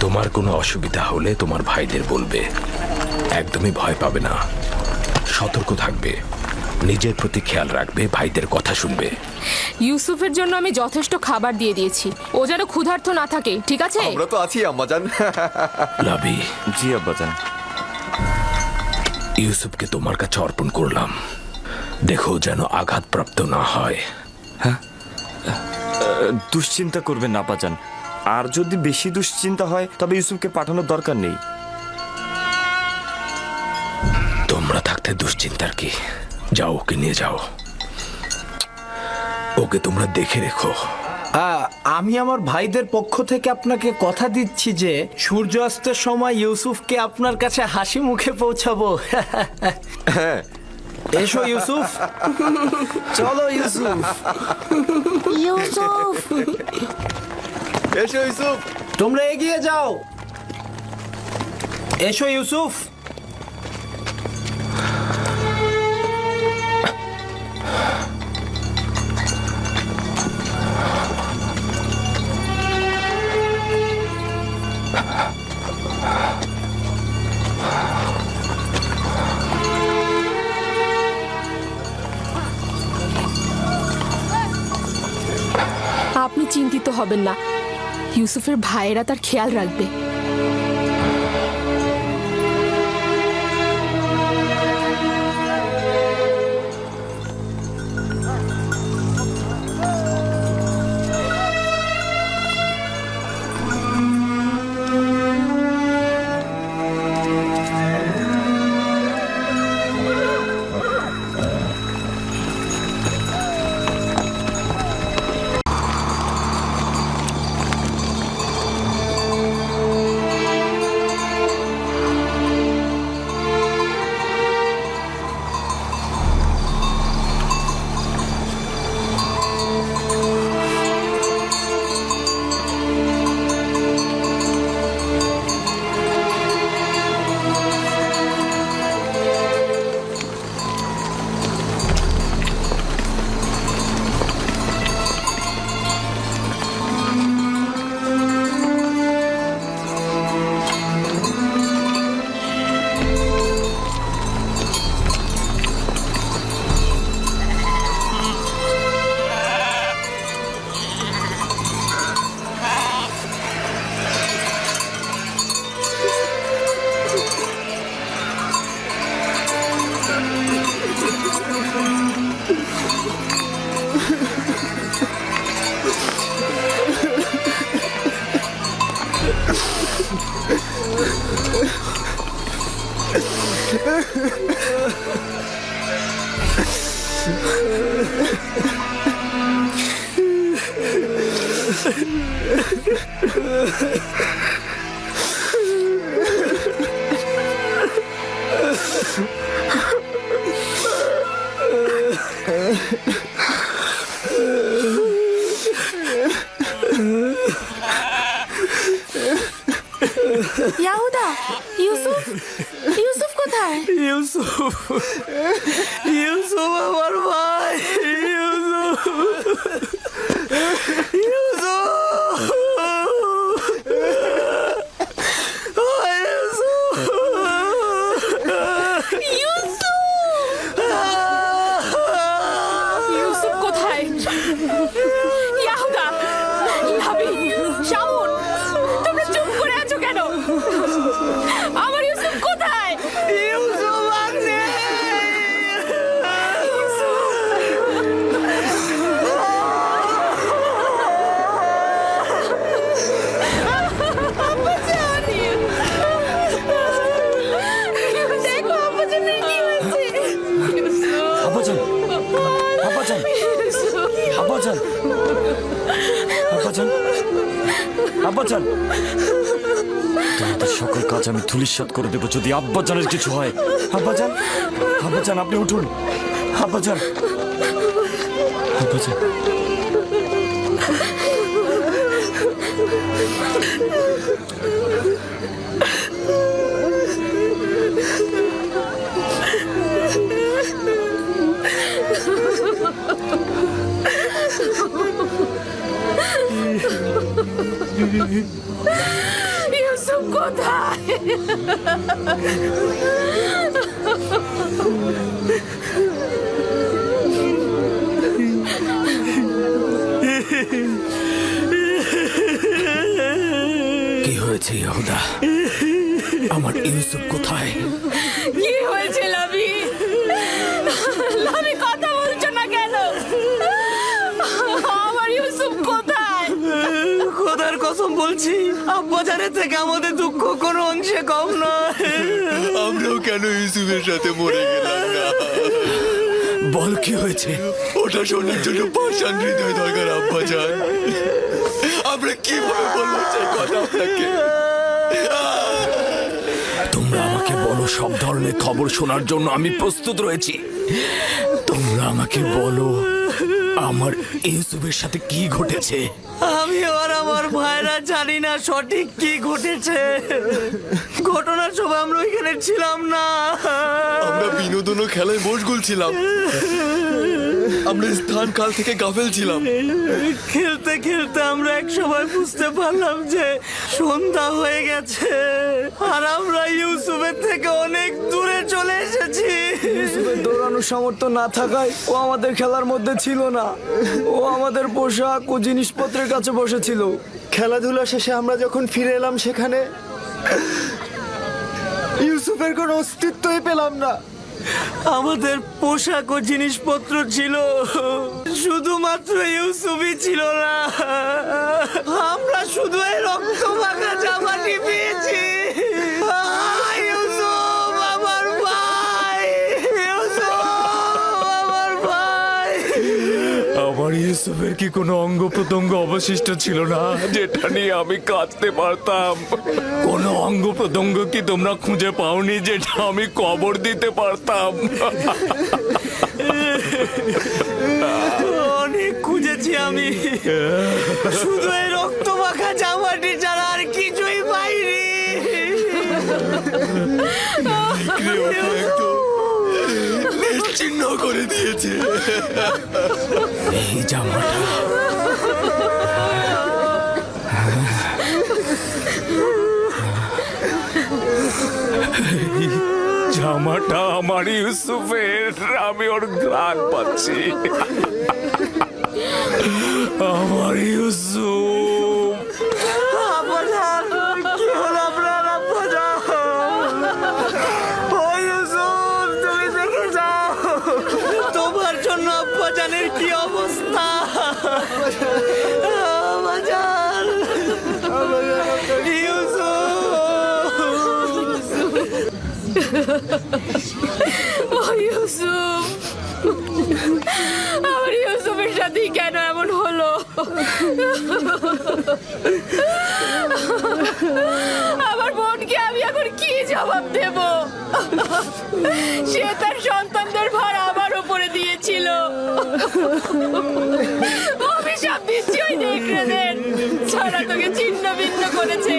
তোমার কোনো অসুবিধা হলে তোমার ভাইদের বলবে, একদমই ভয় পাবে না, সতর্ক থাকবে, নিজের প্রতি খেয়াল রাখবে, ভাইদের কথা শুনবে। ইউসুফের জন্য আমি যথেষ্ট খাবার দিয়ে দিয়েছি, ও যেন ক্ষুধার্ত না থাকে, ঠিক আছে? আমরা তো আছি আম্মাজান। লাবি, জি আব্বাজান। ইউসুফকে তোমার কাছে অর্পণ করলাম, দেখো যেন আঘাতপ্রাপ্ত না হয়। দুশ্চিন্তা করবেন না আব্বাজান, আর যদি বেশি দুশ্চিন্তা হয় তবে ইউসুফকে পাঠানোর দরকার নেই। তোমরা থাকতে দুশ্চিন্তার কি? যাও, ওকে নিয়ে যাও, ওকে তোমরা দেখে রেখো। আমি আমার ভাইদের পক্ষ থেকে আপনাকে কথা দিচ্ছি যে সূর্যাস্তের সময় ইউসুফকে আপনার কাছে হাসি মুখে পৌঁছাবো। এসো ইউসুফ। চলো ইউসুফ। ইউসুফ, এসো ইউসুফ। তোমরা এগিয়ে যাও। এসো ইউসুফ। চিন্তিত হবেন না, ইউসুফের ভাইয়েরা তার খেয়াল রাখবে। ইয়াহুদা, ইউসুফ, ইউসুফ কোথায়? ইউসুফ, ইউসুফ আমার ভাই, ইউসুফ, ইউসুফ, ইউসুফ কোথায়? ইয়াহুদা, লাবি, শামুন, তোমরা চুপ করে আছো কেন? আমার ইউসুফ কোথায়? ইউসুফ আছে। দেখো আব্বাজানের কি হয়েছে। আব্বাজান, আব্বাজান, আব্বাজান, আব্বাজান, আব্বাজান, তোমাদের সকল কাজ আমি ধূলিসাৎ করে দেবো যদি আব্বাজানের কিছু হয়। আব্বাজান, আব্বাজান, আপনি উঠুন। আব্বাজান, আব্বাজান, ইউসুফ কোথায়? কি হয়েছে ইয়াহুদা? আমার ইউসুফ কোথায়? কি হয়েছে লাবি? লাবি কথা বলছো না কেন? আমার ইউসুফ কোথায়? খোদার কসম বলছি, আব্বাজানের থেকে আমাদের দুঃখ কোনো অংশে কম নয়। আমরাও কেন ইউসুফের সাথে মরে গেলাম না? বল কি হয়েছে? ওটা শোনার জন্য পাষাণ হৃদয় দরকার আব্বাজান। আমরা কিভাবে বলবো সেই কথা আপনাকে? তোমরা আমাকে বলো, সব ধরনের খবর শোনার জন্য আমি প্রস্তুত রয়েছি। তোমরা আমাকে বলো আমার ইউসুফের সাথে কি ঘটেছে। আমি আর আমার ভাইরা জানি না সঠিক কি ঘটেছে। ঘটনার সময় আমরা ওইখানে ছিলাম না। আমরা বিনোদন ও খেলায় মশগুল ছিলাম। আমরা স্থান কাল থেকে গাফেল ছিলাম। খেলতে খেলতে আমরা এক সময় বুঝতে পারলাম যে সন্ধ্যা হয়ে গেছে আর আমরা ইউসুফের থেকে অনেক দূরে চলে এসেছি। দৌড়ানোর সামর্থ্য না থাকায় ও আমাদের খেলার মধ্যে ছিল না। ও আমাদের পোশাক ও জিনিসপত্রের কাছে বসেছিল। খেলাধুলা শেষে আমরা যখন ফিরে এলাম সেখানে ইউসুফের কোনো অস্তিত্বই পেলাম না। আমাদের পোশাক ও জিনিসপত্র ছিল, শুধুমাত্র ইউসুফই ছিল না। আমরা শুধু এই রক্ত মাখা জামাটি পেয়েছি। ইউসুফ আমার ভাই, ইউসুফ আমার ভাই। আমার ইউসুফের কি কোনো অঙ্গ প্রত্যঙ্গ অবশিষ্ট ছিল না যেটা নিয়ে আমি কাঁদতে পারতাম? কোনো অঙ্গ প্রত্যঙ্গ কি তোমরা খুঁজে পাওনি যেটা আমি কবর দিতে পারতাম? অনেক খুঁজেছি আমি, শুধু এই রক্ত মাখা জামাটি ছাড়া আর কিছুই পাইনি। নিশ্চিহ্ন করে দিয়েছে। এই জামাটা জামাটা আমার ইউসুফের, আমি ওর ঘ্রাণ পাচ্ছি। আমার ইউসুফ। আব্বাজান, কি হলো আপনার? আব্বাজান, ও ইউসুফ, তুমি দেখে যাও তোমার জন্য আব্বাজানের কি অবস্থা। আব্বাজান, ও ইউসুফ, আমার ইউসুফের সাথে কেন এমন হলো? আমার বোনকে আমি এখন কি জবাব দেব? সে তার সন্তানদের ভার আমার উপরে দিয়েছিল। অভিশাপ দিচ্ছি ওই নেকড়েদের, ছাড়া তোকে ছিন্ন ভিন্ন করেছে।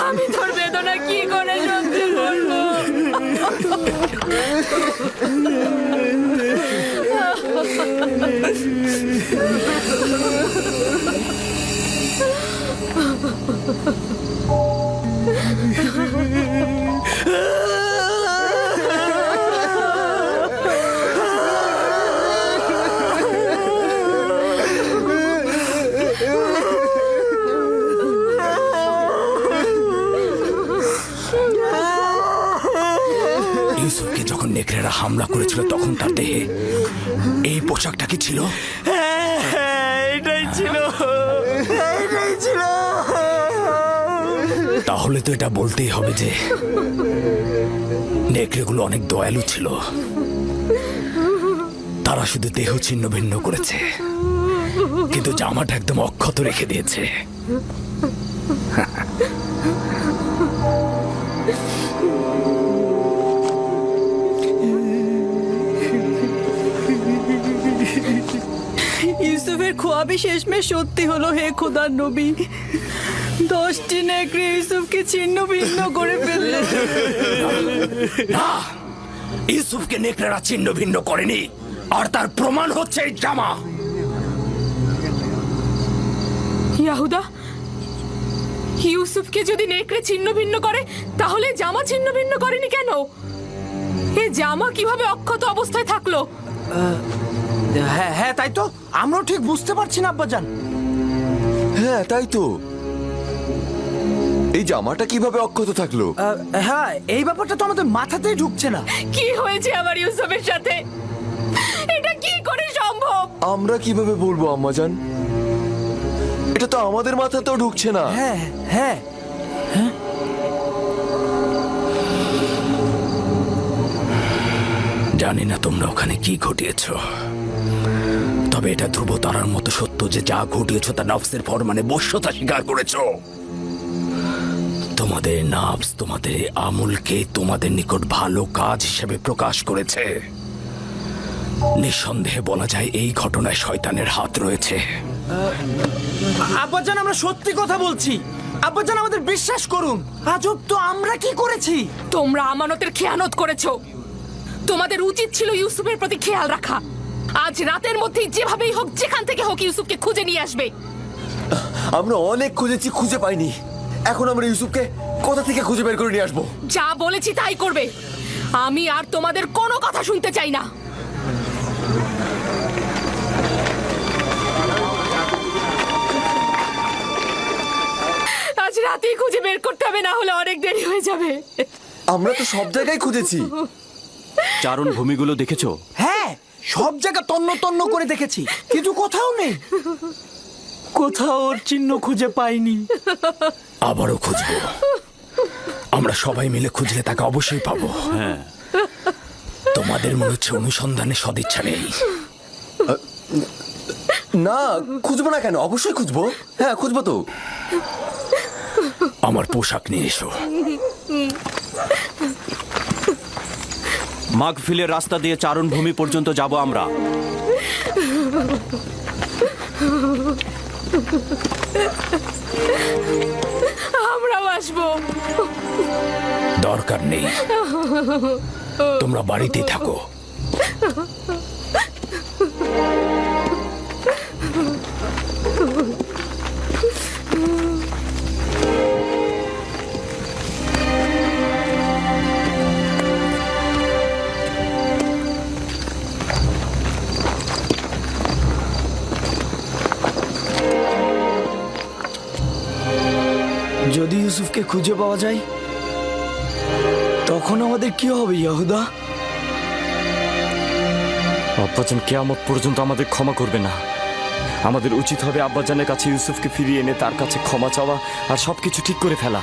আমি তোর বেদনা কি করে সহ্য করবো? ইউসুফকে যখন নেকড়েরা হামলা করেছিল তখন তার দেহে এই পোশাকটা কি ছিল? এটাই ছিল, এটাই ছিল। তাহলে তো এটা বলতেই হবে যে নেকড়েগুলো অনেক দয়ালু ছিল। তারা শুধু দেহ ছিন্ন ভিন্ন করেছে, কিন্তু জামাটা একদম অক্ষত রেখে দিয়েছে। ইউসুফের খোয়াবি শেষমেশ সত্যি হলো। হে খোদার নবী, 10টি নেকড়ে ইউসুফকে ছিন্ন ভিন্ন করে ফেললো। না, ইউসুফকে নেকড়েরা ছিন্ন ভিন্ন করেনি, আর তার প্রমাণ হচ্ছে এই জামা। ইয়াহুদা, ইউসুফকে যদি নেকড়ে ছিন্ন ভিন্ন করে তাহলে জামা ছিন্ন ভিন্ন করেনি কেন? এ জামা কিভাবে অক্ষত অবস্থায় থাকলো? হ্যাঁ হ্যাঁ, তাই তো আমরাও ঠিক বুঝতে পারছি না আব্বাজান। হ্যাঁ তাই তো, এই জামাটা কিভাবে অক্ষত থাকলো? হ্যাঁ, এই ব্যাপারটা তো আমাদের মাথাতেই ঢুকছে না। কি হয়েছে আমার ইউসুফের সাথে? এটা কি করে সম্ভব? আমরা কিভাবে বলবো আম্মাজান? এটা তো আমাদের মাথাতেও ঢুকছে না। হ্যাঁ হ্যাঁ, জানি না তোমরা ওখানে কি ঘটিয়েছ, তবে এটা ধ্রুব তারার মতো সত্য যে যা ঘটিয়েছ তা নফসের ফরমানে বশ্যতা স্বীকার করেছ। তোমাদের নফস তোমাদের আমলকে তোমাদের নিকট ভালো কাজ হিসেবে প্রকাশ করেছে। নিঃসন্দেহে বলা যায় এই ঘটনায় শয়তানের হাত রয়েছে। আব্বাজান, আমরা সত্যি কথা বলছি। আব্বাজান, আমাদের বিশ্বাস করুন। আজব তো, আমরা কি করেছি? তোমরা আমানতের খেয়ানত করেছো। তোমাদের উচিত ছিল ইউসুফের প্রতি খেয়াল রাখা। আজ রাতের মধ্যেই যেভাবেই হোক যেখান থেকে হোক ইউসুফকে খুঁজে নিয়ে আসবে। আমরা অনেক খুঁজেছি, খুঁজে পাইনি। এখন আমরা ইউসুফকে কোথা থেকে খুঁজে বের করে নিয়ে আসবো? যা বলেছি তাই করবে। আমি আর তোমাদের কোনো কথা শুনতে চাই না। আজ রাতেই খুঁজে বের করতে হবে, না হলে অনেক দেরি হয়ে যাবে। আমরা তো সব জায়গায় খুঁজেছি। চারণ ভূমিগুলো দেখেছো? হ্যাঁ, সব জায়গা তন্ন তন্ন করে দেখেছি, কিন্তু কোথাও নেই। কোথাও ওর চিহ্ন খুঁজে পাইনি। আবারও খুঁজবো। আমরা সবাই মিলে খুঁজলে তাকে অবশ্যই পাবো। হ্যাঁ, তোমাদের মনে হচ্ছে অনুসন্ধানে সদিচ্ছা নেই। না, খুঁজবো না কেন? অবশ্যই খুঁজবো। হ্যাঁ, খুঁজবো তো। আমার পোশাক নিয়ে এসো। মাগফিলের রাস্তা দিয়ে চারণ ভূমি পর্যন্ত যাব আমরা। আমরাও আসবো। দরকার নেই, তোমরা বাড়িতেই থাকো। যদি ইউসুফকে খুঁজে পাওয়া যায় তখন আমাদের কি হবে ইয়াহুদা? আব্বাজান কিয়ামত পর্যন্ত আমাদের ক্ষমা করবে না। আমাদের উচিত হবে আব্বাজানের কাছে ইউসুফকে ফিরিয়ে এনে তার কাছে ক্ষমা চাওয়া আর সবকিছু ঠিক করে ফেলা।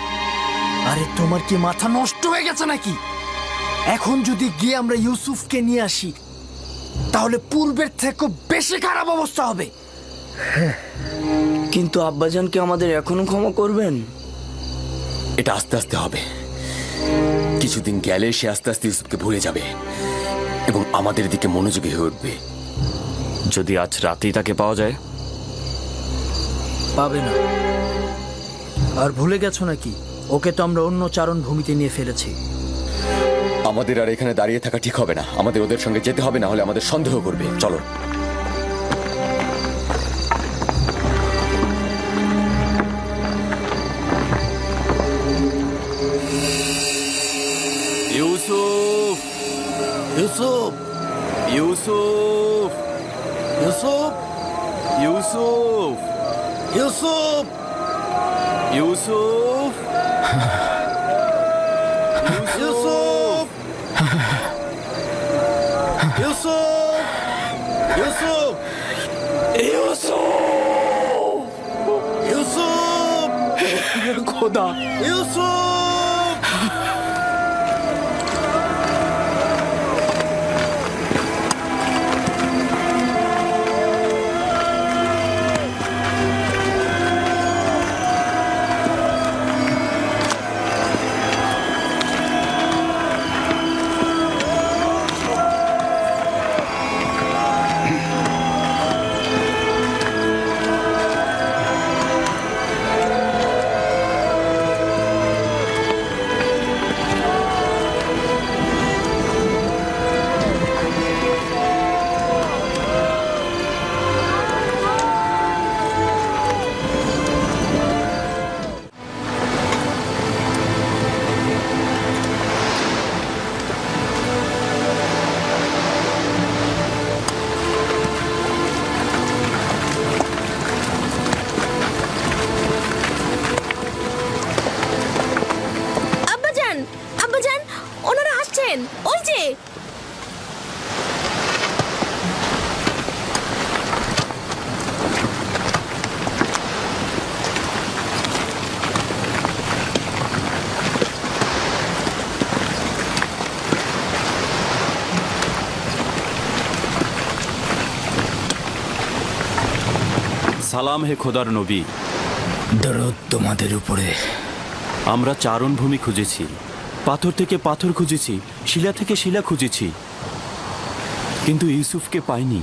আরে তোমার কি মাথা নষ্ট হয়ে গেছে নাকি? এখন যদি গিয়ে আমরা ইউসুফকে নিয়ে আসি তাহলে পূর্বের থেকে বেশি খারাপ অবস্থা হবে। কিন্তু আব্বাজানকে আমাদের এখনো ক্ষমা করবেন? এটা আস্তে আস্তে হবে। কিছুদিন গেলে সে আস্তে আস্তে ইউসুফকে ভুলে যাবে এবং আমাদের দিকে মনোযোগী হয়ে উঠবে। যদি আজ রাতেই তাকে পাওয়া যায়। পাবে না। আর ভুলে গেছো নাকি, ওকে তো আমরা অন্য চারণ ভূমিতে নিয়ে ফেলেছি। আমাদের আর এখানে দাঁড়িয়ে থাকা ঠিক হবে না। আমাদের ওদের সঙ্গে যেতে হবে, না হলে আমাদের সন্দেহ করবে। চলো। ইউসুফ, ইউসুফ, ইউসুফ, ইউসুফ, ইউসুফ, ইউসুফ, ইউসুফ, ইউসুফ, ইউসুফ, ইউসুফ, ইউসুফ, খোদা, ইউসুফ। আব্বাজান, আব্বাজান, ওনারা আসছেন। ওই যে সালাম হে খোদার নবী। দরুদ তোমাদের উপরে। আমরা চারণ ভূমি খুঁজেছি, পাথর থেকে পাথর খুঁজেছি, শিলা থেকে শিলা খুঁজেছি, কিন্তু ইউসুফকে পাইনি।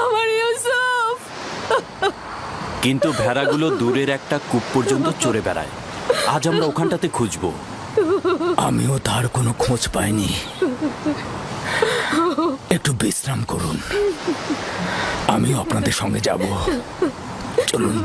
আমার ইউসুফ। কিন্তু ভেড়াগুলো দূরের একটা কূপ পর্যন্ত চড়ে বেড়ায়। আজ আমরা ওখানটাতে খুঁজবো। আমিও তার কোনো খোঁজ পাইনি। একটু বিশ্রাম করুন, আমিও আপনাদের সঙ্গে যাব। চলুন।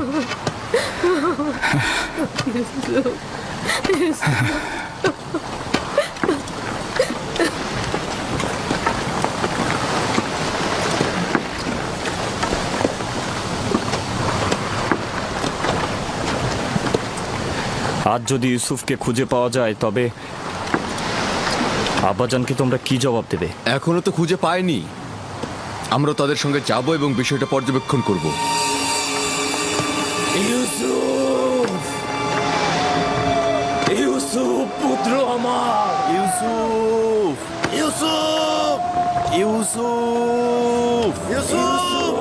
আজ যদি ইউসুফকে খুঁজে পাওয়া যায় তবে আব্বাজানকে তোমরা কি জবাব দেবে? এখনো তো খুঁজে পাইনি। আমরা তাদের সঙ্গে যাব এবং বিষয়টা পর্যবেক্ষণ করব। ইউসুফ, ইউসুফ পুত্র আমার, ইউসুফ, ইউসুফ, ইউসুফ, ইউসুফ,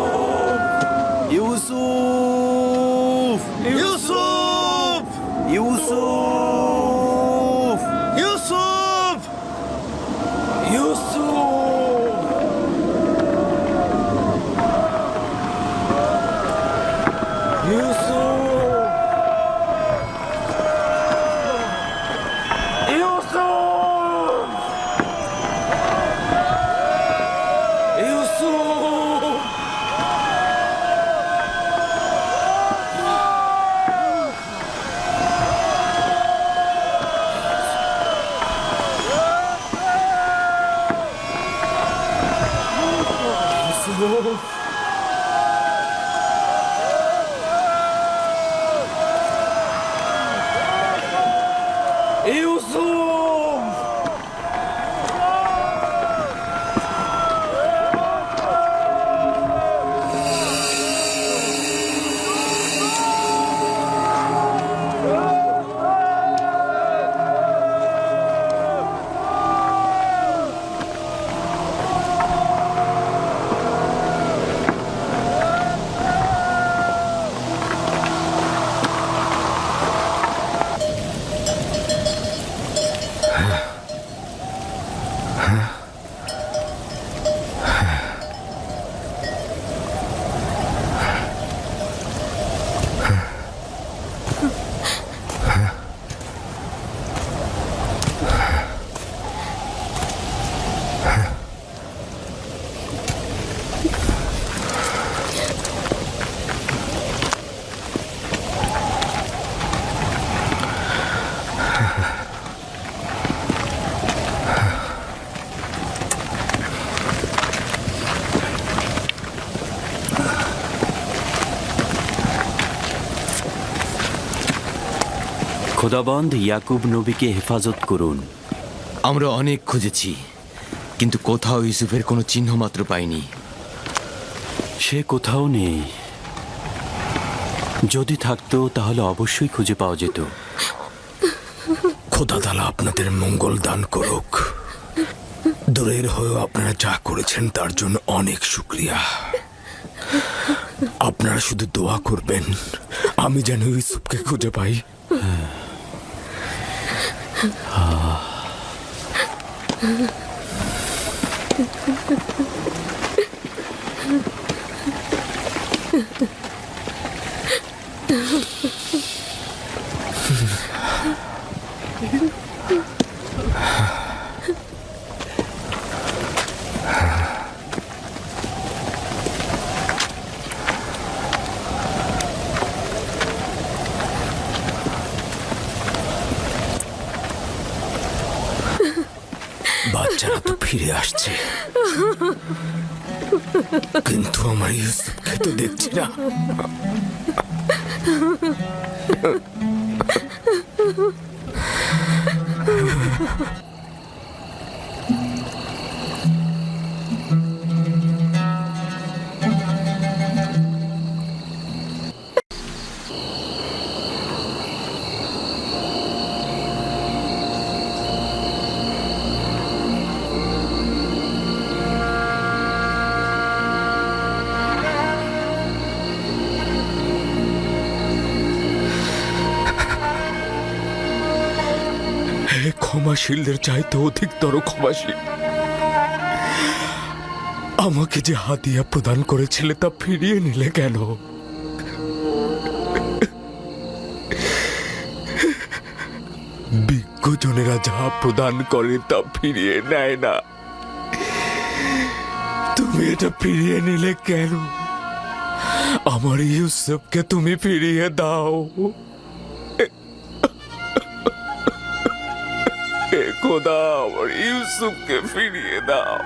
ইউসুফ, ইউসুফ, ইউসুফ, ইউসুফ, ইউসুফ। খোদাবন্দ ইয়াকুব নবীকে হেফাজত করুন। আমরা অনেক খুঁজেছি, কিন্তু কোথাও ইউসুফের কোনো চিহ্ন মাত্র পাইনি। সে কোথাও নেই। যদি থাকতো তাহলে অবশ্যই খুঁজে পাওয়া যেত। খোদা তাআলা আপনাদের মঙ্গল দান করুক। দূরের হয়েও আপনারা যা করেছেন তার জন্য অনেক শুক্রিয়া। আপনারা শুধু দোয়া করবেন আমি যেন ইউসুফকে খুঁজে পাই। বাচ্চারা তো ফিরে আসছে, কিন্তু আমার ইউসুফকে তো দেখছি না। ক্ষমাশীলদের চাইতে অধিকতর ক্ষমাশীল, আমাকে যে হাদিয়া প্রদান করেছিলে তা ফিরিয়ে নিলে কেন? বিজ্ঞ যোগ্যজনেরা যা প্রদান করে তা ফিরিয়ে নেয় না। তুমি এটা ফিরিয়ে নিলে কেন? আমার ইউসুফকে তুমি ফিরিয়ে দাও। হে খোদা, আমার ইউসুফকে ফিরিয়ে দাও।